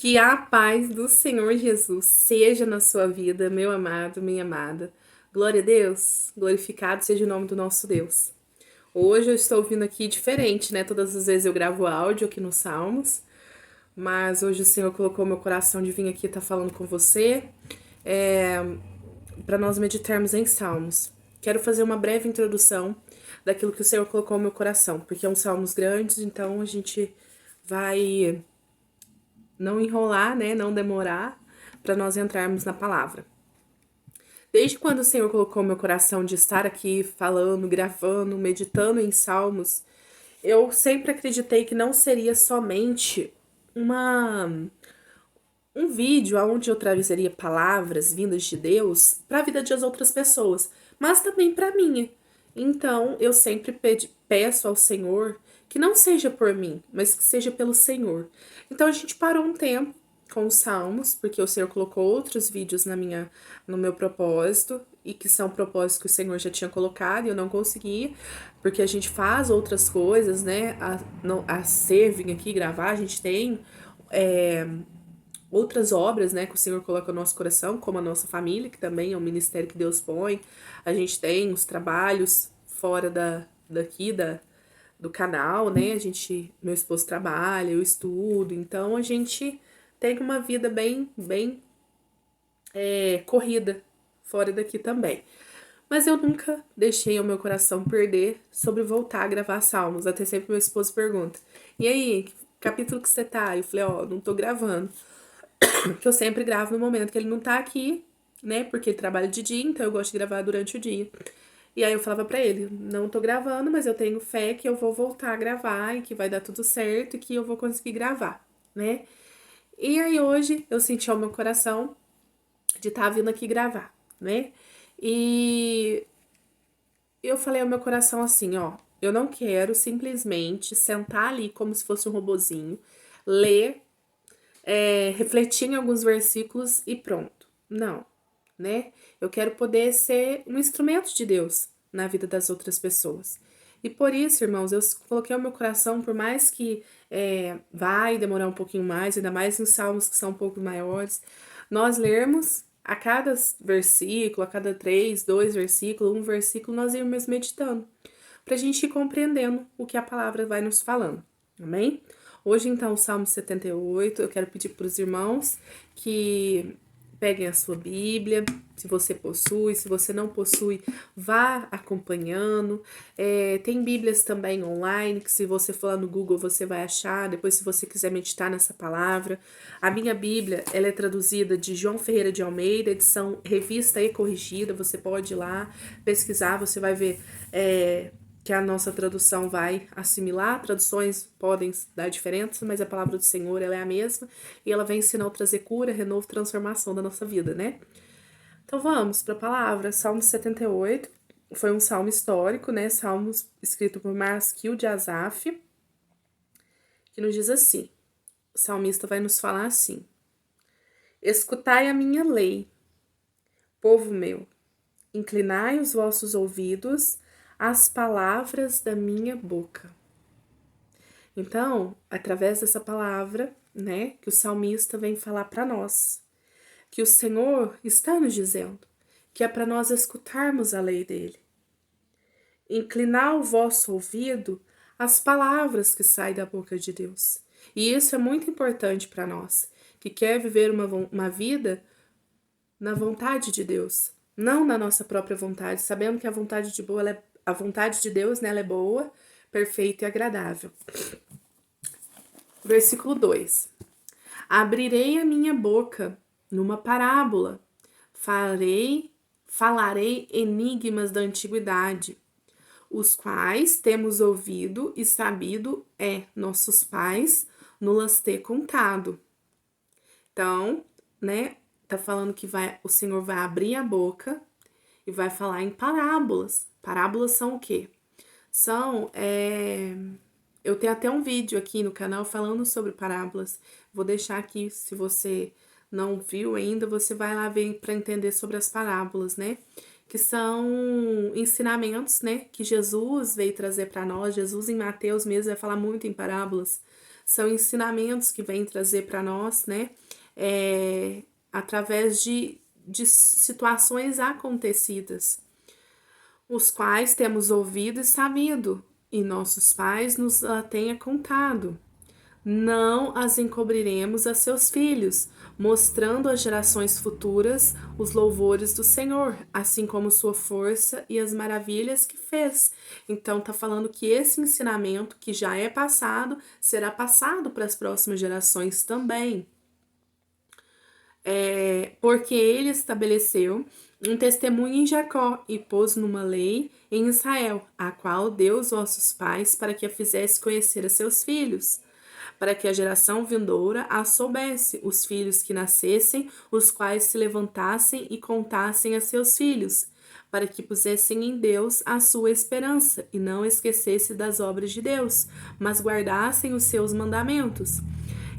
Que a paz do Senhor Jesus seja na sua vida, meu amado, minha amada. Glória a Deus, glorificado seja o nome do nosso Deus. Hoje eu estou vindo aqui diferente, né? Todas as vezes eu gravo áudio aqui no Salmos, mas hoje o Senhor colocou meu coração de vir aqui estar falando com você, para nós meditarmos em Salmos. Quero fazer uma breve introdução daquilo que o Senhor colocou no meu coração, porque é um Salmos grandes, então a gente vai não enrolar, né? Não demorar para nós entrarmos na palavra. Desde quando o Senhor colocou meu coração de estar aqui falando, gravando, meditando em salmos, eu sempre acreditei que não seria somente uma um vídeo onde eu trazeria palavras vindas de Deus para a vida das outras pessoas, mas também para a minha. Então, eu sempre peço ao Senhor que não seja por mim, mas que seja pelo Senhor. Então, a gente parou um tempo com os salmos, porque o Senhor colocou outros vídeos no meu propósito, e que são propósitos que o Senhor já tinha colocado e eu não consegui, porque a gente faz outras coisas, né? A ser vir aqui gravar, a gente tem outras obras, né, que o Senhor coloca no nosso coração, como a nossa família, que também é um ministério que Deus põe. A gente tem os trabalhos fora do canal, né? Meu esposo trabalha, eu estudo, então a gente tem uma vida bem corrida fora daqui também. Mas eu nunca deixei o meu coração perder sobre voltar a gravar salmos. Até sempre meu esposo pergunta: e aí, que capítulo que você tá? Eu falei: ó, não tô gravando. Que eu sempre gravo no momento que ele não tá aqui, né? Porque ele trabalha de dia, então eu gosto de gravar durante o dia. E aí eu falava pra ele: não tô gravando, mas eu tenho fé que eu vou voltar a gravar e que vai dar tudo certo e que eu vou conseguir gravar, né? E aí hoje eu senti ao meu coração de estar vindo aqui gravar, né? E eu falei ao meu coração assim, ó, eu não quero simplesmente sentar ali como se fosse um robozinho, ler, refletir em alguns versículos e pronto. Não, né? Eu quero poder ser um instrumento de Deus na vida das outras pessoas. E por isso, irmãos, eu coloquei o meu coração, por mais que vai demorar um pouquinho mais, ainda mais nos salmos que são um pouco maiores, nós lermos a cada versículo, a cada 3, 2 versículos, um versículo, nós irmos meditando, para a gente ir compreendendo o que a palavra vai nos falando. Amém? Hoje, então, o Salmo 78, eu quero pedir para os irmãos que peguem a sua Bíblia, se você possui, se você não possui, vá acompanhando. Tem Bíblias também online, que se você for lá no Google, você vai achar. Depois, se você quiser meditar nessa palavra. A minha Bíblia, ela é traduzida de João Ferreira de Almeida, edição revista e corrigida. Você pode ir lá pesquisar, você vai ver que a nossa tradução vai assimilar. Traduções podem dar diferença, mas a palavra do Senhor, ela é a mesma e ela vem ensinar, trazer cura, renovo, transformação da nossa vida, né? Então vamos para a palavra. Salmo 78 foi um salmo histórico, né? Salmos escrito por Masquil de Asaf, que nos diz assim: o salmista vai nos falar assim: escutai a minha lei, povo meu, inclinai os vossos ouvidos às palavras da minha boca. Então, através dessa palavra, né, que o salmista vem falar para nós, que o Senhor está nos dizendo, que é para nós escutarmos a lei dele. Inclinar o vosso ouvido às palavras que saem da boca de Deus. E isso é muito importante para nós, que quer viver uma vida na vontade de Deus, não na nossa própria vontade, sabendo que a vontade a vontade de Deus, né, ela é boa, perfeita e agradável. Versículo 2: abrirei a minha boca numa parábola, falarei enigmas da antiguidade, os quais temos ouvido e sabido nossos pais nos ter contado. Então, né, tá falando que o Senhor vai abrir a boca e vai falar em parábolas. Parábolas são o quê? Eu tenho até um vídeo aqui no canal falando sobre parábolas. Vou deixar aqui, se você não viu ainda, você vai lá ver para entender sobre as parábolas, né? Que são ensinamentos, né? Que Jesus veio trazer para nós. Jesus em Mateus mesmo vai falar muito em parábolas são ensinamentos que vêm trazer para nós, né? Através de situações acontecidas, os quais temos ouvido e sabido, e nossos pais nos tenha contado. Não as encobriremos a seus filhos, mostrando às gerações futuras os louvores do Senhor, assim como sua força e as maravilhas que fez. Então tá falando que esse ensinamento que já é passado, será passado para as próximas gerações também. Porque ele estabeleceu um testemunho em Jacó e pôs numa lei em Israel, a qual deu aos vossos pais para que a fizesse conhecer a seus filhos, para que a geração vindoura a soubesse, os filhos que nascessem, os quais se levantassem e contassem a seus filhos, para que pusessem em Deus a sua esperança e não esquecesse das obras de Deus, mas guardassem os seus mandamentos.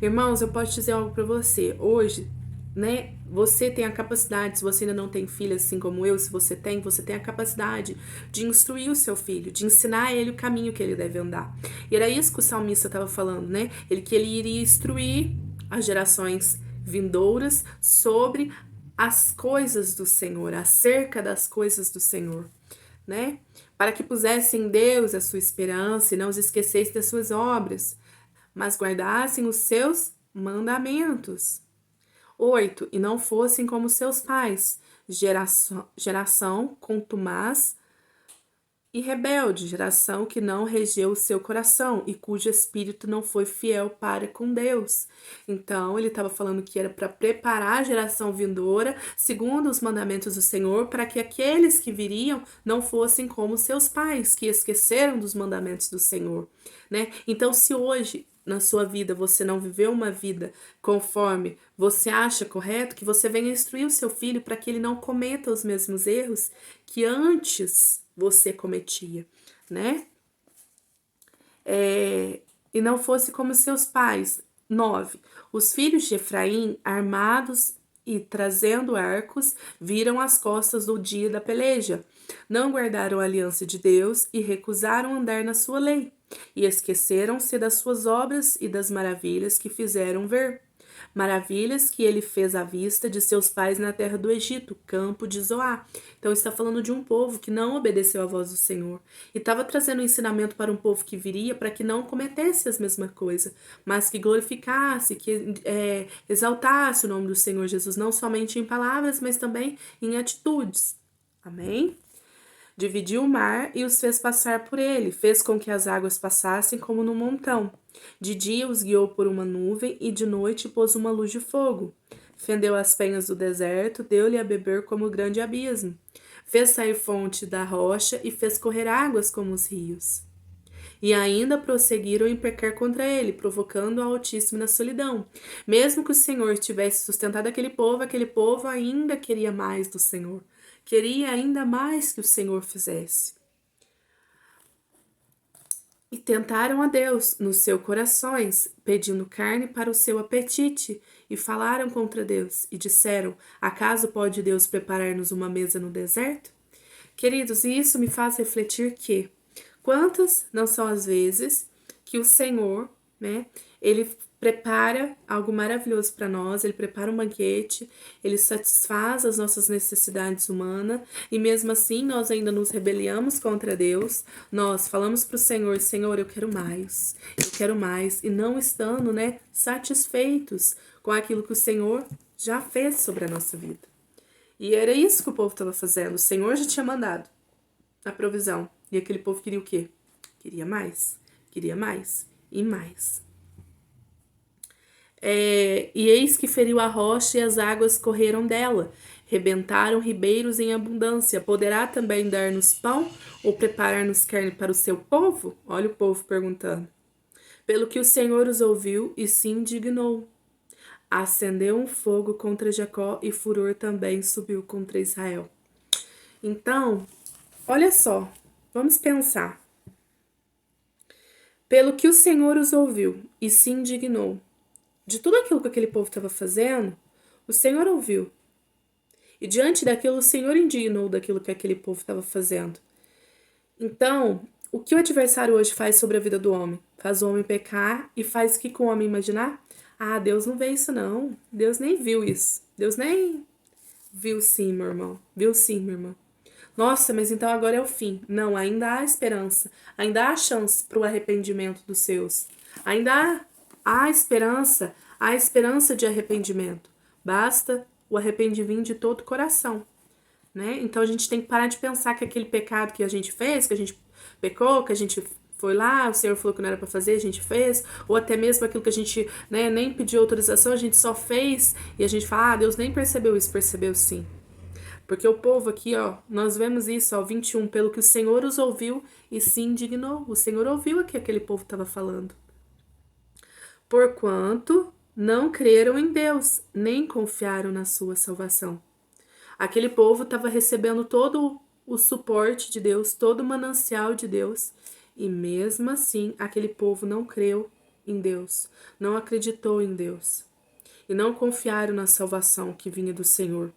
Irmãos, eu posso dizer algo para você. Hoje, né? Você tem a capacidade, se você ainda não tem filho assim como eu, se você tem a capacidade de instruir o seu filho, de ensinar ele o caminho que ele deve andar. E era isso que o salmista estava falando, né? Que ele iria instruir as gerações vindouras sobre as coisas do Senhor, acerca das coisas do Senhor, né? Para que pusessem em Deus a sua esperança e não os esquecessem das suas obras, mas guardassem os seus mandamentos. 8. E não fossem como seus pais, geração contumaz e rebelde, geração que não regeu o seu coração e cujo espírito não foi fiel para com Deus. Então, ele estava falando que era para preparar a geração vindoura, segundo os mandamentos do Senhor, para que aqueles que viriam não fossem como seus pais, que esqueceram dos mandamentos do Senhor, né? Então, se hoje na sua vida você não viveu uma vida conforme você acha correto, que você venha instruir o seu filho para que ele não cometa os mesmos erros que antes você cometia, né? E não fosse como seus pais. 9. Os filhos de Efraim, armados e trazendo arcos, viram as costas do dia da peleja. Não guardaram a aliança de Deus e recusaram andar na sua lei. E esqueceram-se das suas obras e das maravilhas que fizeram ver. Maravilhas que ele fez à vista de seus pais na terra do Egito, campo de Zoá. Então está falando de um povo que não obedeceu à voz do Senhor. E estava trazendo um ensinamento para um povo que viria para que não cometesse as mesmas coisas, mas que glorificasse, que exaltasse o nome do Senhor Jesus, não somente em palavras, mas também em atitudes. Amém? Dividiu o mar e os fez passar por ele, fez com que as águas passassem como num montão. De dia os guiou por uma nuvem e de noite pôs uma luz de fogo. Fendeu as penhas do deserto, deu-lhe a beber como grande abismo. Fez sair fonte da rocha e fez correr águas como os rios. E ainda prosseguiram em pecar contra ele, provocando o Altíssimo na solidão. Mesmo que o Senhor tivesse sustentado aquele povo ainda queria mais do Senhor. Queria ainda mais que o Senhor fizesse. E tentaram a Deus nos seus corações, pedindo carne para o seu apetite, e falaram contra Deus, e disseram: acaso pode Deus preparar-nos uma mesa no deserto? Queridos, e isso me faz refletir que quantas não são as vezes que o Senhor, né, ele prepara algo maravilhoso para nós, ele prepara um banquete, ele satisfaz as nossas necessidades humanas e mesmo assim nós ainda nos rebeliamos contra Deus, nós falamos para o Senhor, Senhor, eu quero mais e não estando, né, satisfeitos com aquilo que o Senhor já fez sobre a nossa vida. E era isso que o povo estava fazendo, o Senhor já tinha mandado a provisão e aquele povo queria o quê? Queria mais e mais. E eis que feriu a rocha e as águas correram dela. Rebentaram ribeiros em abundância. Poderá também dar-nos pão ou preparar-nos carne para o seu povo? Olha o povo perguntando. Pelo que o Senhor os ouviu e se indignou. Acendeu um fogo contra Jacó e furor também subiu contra Israel. Então, olha só, vamos pensar. Pelo que o Senhor os ouviu e se indignou. De tudo aquilo que aquele povo estava fazendo, o Senhor ouviu. E diante daquilo, o Senhor indignou daquilo que aquele povo estava fazendo. Então, o que o adversário hoje faz sobre a vida do homem? faz o homem pecar e faz o que com o homem imaginar? Ah, Deus não vê isso não. Deus nem viu isso. Deus nem viu sim, meu irmão. Viu sim, minha irmã. Nossa, mas então agora é o fim. Não, ainda há esperança. Ainda há chance para o arrependimento dos seus. Ainda há esperança de arrependimento. Basta o arrependimento de todo o coração, né? Então a gente tem que parar de pensar que aquele pecado que a gente fez, que a gente pecou, que a gente foi lá, o Senhor falou que não era para fazer, a gente fez, ou até mesmo aquilo que a gente, né, nem pediu autorização, a gente só fez e a gente fala, Deus nem percebeu isso, percebeu sim. Porque o povo aqui, ó, nós vemos isso, ó, 21, pelo que o Senhor os ouviu e se indignou. O Senhor ouviu o que aquele povo estava falando. Porquanto não creram em Deus, nem confiaram na sua salvação. Aquele povo estava recebendo todo o suporte de Deus, todo o manancial de Deus, e mesmo assim aquele povo não creu em Deus, não acreditou em Deus, e não confiaram na salvação que vinha do Senhor.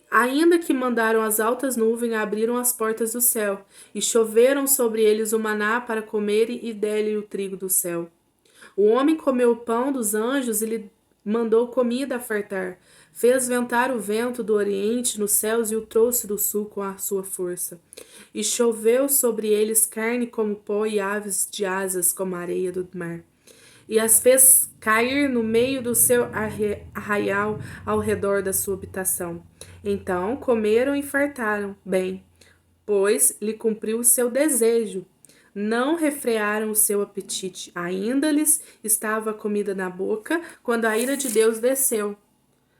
Ainda que mandaram as altas nuvens, abriram as portas do céu, e choveram sobre eles o maná para comerem e dele o trigo do céu. O homem comeu o pão dos anjos e lhe mandou comida a fartar. Fez ventar o vento do oriente nos céus e o trouxe do sul com a sua força. E choveu sobre eles carne como pó e aves de asas como a areia do mar. E as fez cair no meio do seu arraial ao redor da sua habitação. Então comeram e fartaram bem, pois lhe cumpriu o seu desejo. Não refrearam o seu apetite. Ainda lhes estava a comida na boca, quando a ira de Deus desceu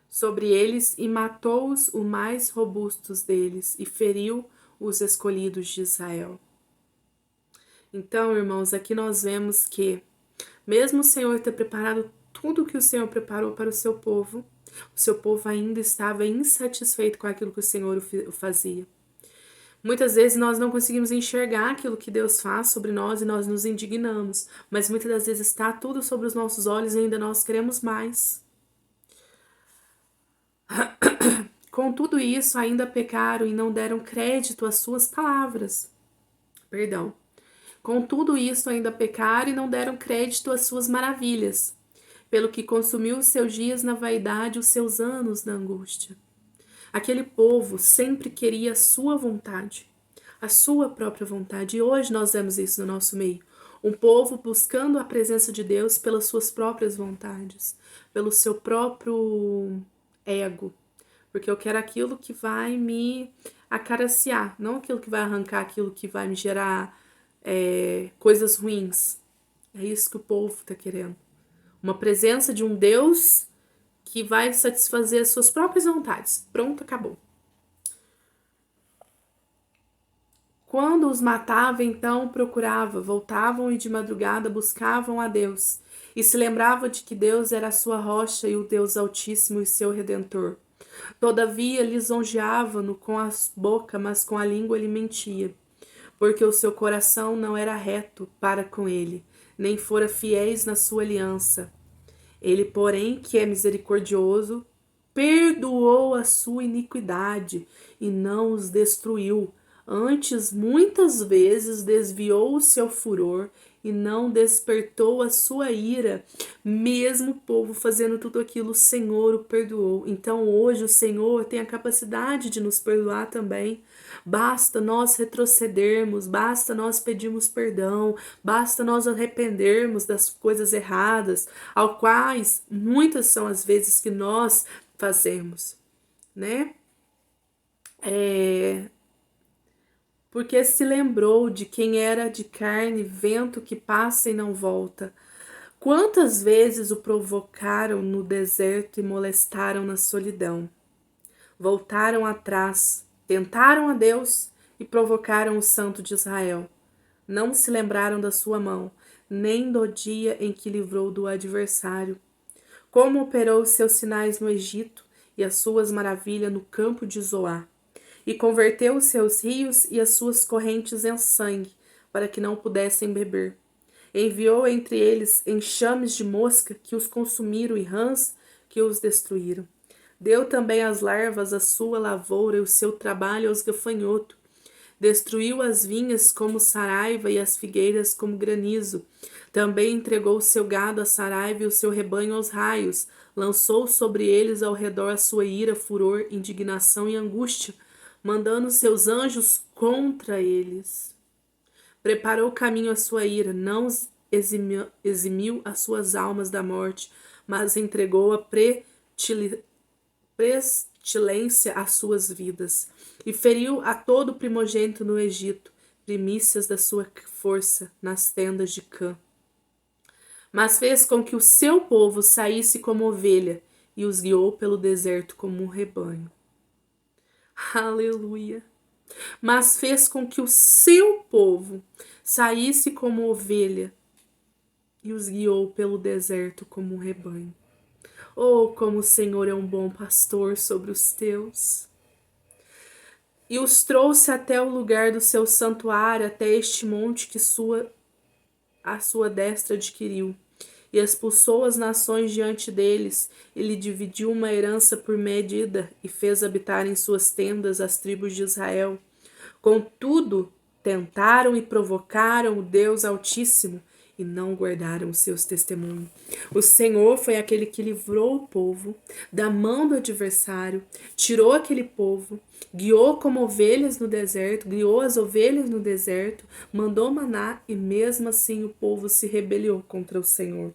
sobre eles e matou-os os mais robustos deles e feriu os escolhidos de Israel. Então, irmãos, aqui nós vemos que, mesmo o Senhor ter preparado tudo o que o Senhor preparou para o seu povo ainda estava insatisfeito com aquilo que o Senhor fazia. Muitas vezes nós não conseguimos enxergar aquilo que Deus faz sobre nós e nós nos indignamos, mas muitas das vezes está tudo sobre os nossos olhos e ainda nós queremos mais. Com tudo isso, ainda pecaram e não deram crédito às suas palavras. Perdão. Com tudo isso, ainda pecaram e não deram crédito às suas maravilhas, pelo que consumiu os seus dias na vaidade, os seus anos na angústia. Aquele povo sempre queria a sua vontade, a sua própria vontade. E hoje nós vemos isso no nosso meio. Um povo buscando a presença de Deus pelas suas próprias vontades, pelo seu próprio ego. Porque eu quero aquilo que vai me acariciar, não aquilo que vai arrancar, aquilo que vai me gerar coisas ruins. É isso que o povo está querendo. Uma presença de um Deus que vai satisfazer as suas próprias vontades. Pronto, acabou. Quando os matava, então procurava, voltavam e de madrugada buscavam a Deus, e se lembrava de que Deus era a sua rocha e o Deus Altíssimo e seu Redentor. Todavia lisonjeava-no com a boca, mas com a língua ele mentia, porque o seu coração não era reto para com ele, nem fora fiéis na sua aliança. Ele, porém, que é misericordioso, perdoou a sua iniquidade e não os destruiu. Antes, muitas vezes, desviou o seu furor e não despertou a sua ira. Mesmo o povo fazendo tudo aquilo, o Senhor o perdoou. Então, hoje, o Senhor tem a capacidade de nos perdoar também. Basta nós retrocedermos, basta nós pedirmos perdão, basta nós arrependermos das coisas erradas, ao quais muitas são as vezes que nós fazemos, né? Porque se lembrou de quem era de carne, vento que passa e não volta. Quantas vezes o provocaram no deserto e molestaram na solidão? Voltaram atrás, tentaram a Deus e provocaram o Santo de Israel. Não se lembraram da sua mão, nem do dia em que livrou do adversário. Como operou os seus sinais no Egito e as suas maravilhas no campo de Zoá. E converteu os seus rios e as suas correntes em sangue, para que não pudessem beber. Enviou entre eles enxames de mosca que os consumiram e rãs que os destruíram. Deu também às larvas a sua lavoura e o seu trabalho aos gafanhotos. Destruiu as vinhas como saraiva e as figueiras como granizo. Também entregou o seu gado à saraiva e o seu rebanho aos raios. Lançou sobre eles ao redor a sua ira, furor, indignação e angústia, mandando seus anjos contra eles. Preparou o caminho à sua ira, não eximiu as suas almas da morte, mas entregou a pestilência às suas vidas, e feriu a todo primogênito no Egito, primícias da sua força nas tendas de Cã. Mas fez com que o seu povo saísse como ovelha, e os guiou pelo deserto como um rebanho. Aleluia! Mas fez com que o seu povo saísse como ovelha, e os guiou pelo deserto como um rebanho. Oh, como o Senhor é um bom pastor sobre os teus! E os trouxe até o lugar do seu santuário, até este monte que a sua destra adquiriu. E expulsou as nações diante deles. Ele dividiu uma herança por medida e fez habitar em suas tendas as tribos de Israel. Contudo, tentaram e provocaram o Deus Altíssimo e não guardaram os seus testemunhos. O Senhor foi aquele que livrou o povo da mão do adversário, tirou aquele povo, guiou como ovelhas no deserto, guiou as ovelhas no deserto, mandou maná e mesmo assim o povo se rebelou contra o Senhor.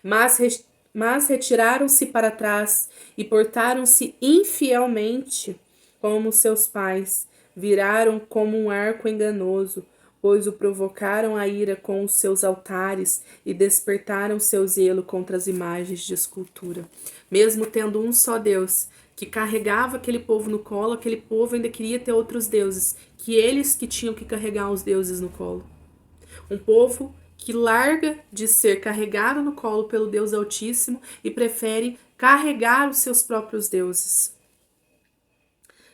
Mas retiraram-se para trás e portaram-se infielmente como seus pais, viraram como um arco enganoso, pois o provocaram a ira com os seus altares e despertaram seu zelo contra as imagens de escultura. Mesmo tendo um só Deus, que carregava aquele povo no colo, aquele povo ainda queria ter outros deuses, que eles que tinham que carregar os deuses no colo. Um povo que larga de ser carregado no colo pelo Deus Altíssimo e prefere carregar os seus próprios deuses.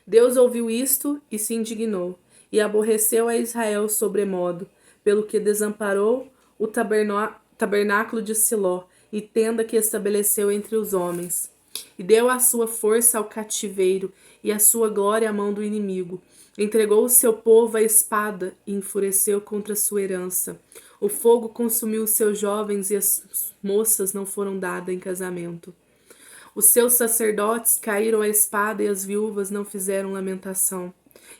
Deus ouviu isto e se indignou, e aborreceu a Israel sobremodo, pelo que desamparou o tabernáculo de Siló, e tenda que estabeleceu entre os homens. E deu a sua força ao cativeiro, e a sua glória à mão do inimigo. Entregou o seu povo à espada, e enfureceu contra a sua herança. O fogo consumiu os seus jovens, e as moças não foram dadas em casamento. Os seus sacerdotes caíram à espada e as viúvas não fizeram lamentação.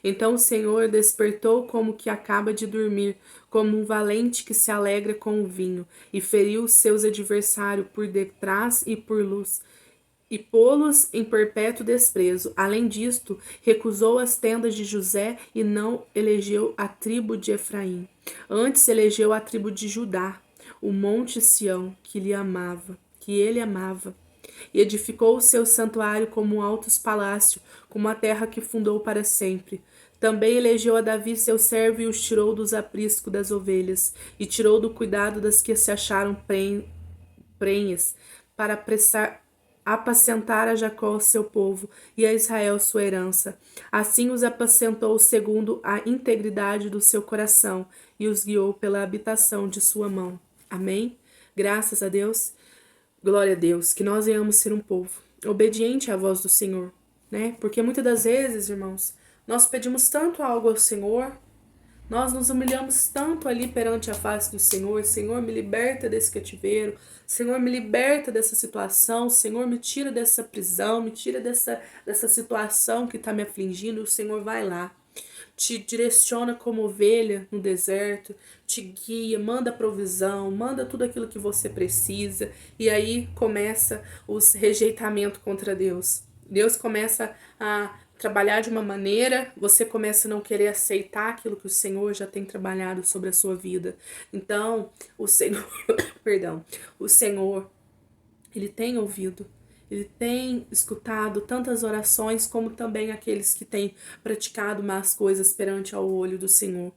Então o Senhor despertou como que acaba de dormir, como um valente que se alegra com o vinho, e feriu os seus adversários por detrás e por luz, e pô-los em perpétuo desprezo. Além disto, recusou as tendas de José e não elegeu a tribo de Efraim. Antes elegeu a tribo de Judá, o monte Sião, que ele amava. E edificou o seu santuário como um altos palácio, como a terra que fundou para sempre. Também elegeu a Davi seu servo e os tirou dos apriscos das ovelhas, e tirou do cuidado das que se acharam prenhes, para apacentar a Jacó seu povo e a Israel sua herança. Assim os apacentou segundo a integridade do seu coração e os guiou pela habitação de sua mão. Amém? Graças a Deus. Glória a Deus, que nós venhamos ser um povo obediente à voz do Senhor, né? Porque muitas das vezes, irmãos, nós pedimos tanto algo ao Senhor, nós nos humilhamos tanto ali perante a face do Senhor. Senhor, me liberta desse cativeiro. Senhor, me liberta dessa situação. Senhor, me tira dessa prisão, me tira dessa situação que está me afligindo. O Senhor vai lá, te direciona como ovelha no deserto, te guia, manda provisão, manda tudo aquilo que você precisa. E aí começa os rejeitamentos contra Deus. Deus começa a trabalhar de uma maneira, você começa a não querer aceitar aquilo que o Senhor já tem trabalhado sobre a sua vida. Então, o Senhor, perdão, o Senhor, Ele tem ouvido, Ele tem escutado tantas orações, como também aqueles que têm praticado más coisas perante ao olho do Senhor.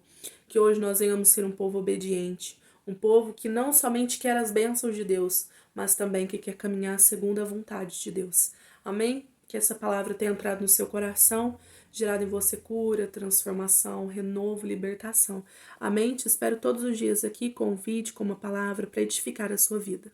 Que hoje nós venhamos ser um povo obediente, um povo que não somente quer as bênçãos de Deus, mas também que quer caminhar segundo a vontade de Deus. Amém? Que essa palavra tenha entrado no seu coração, gerado em você cura, transformação, renovo, libertação. Amém? Te espero todos os dias aqui com um vídeo, com uma palavra para edificar a sua vida.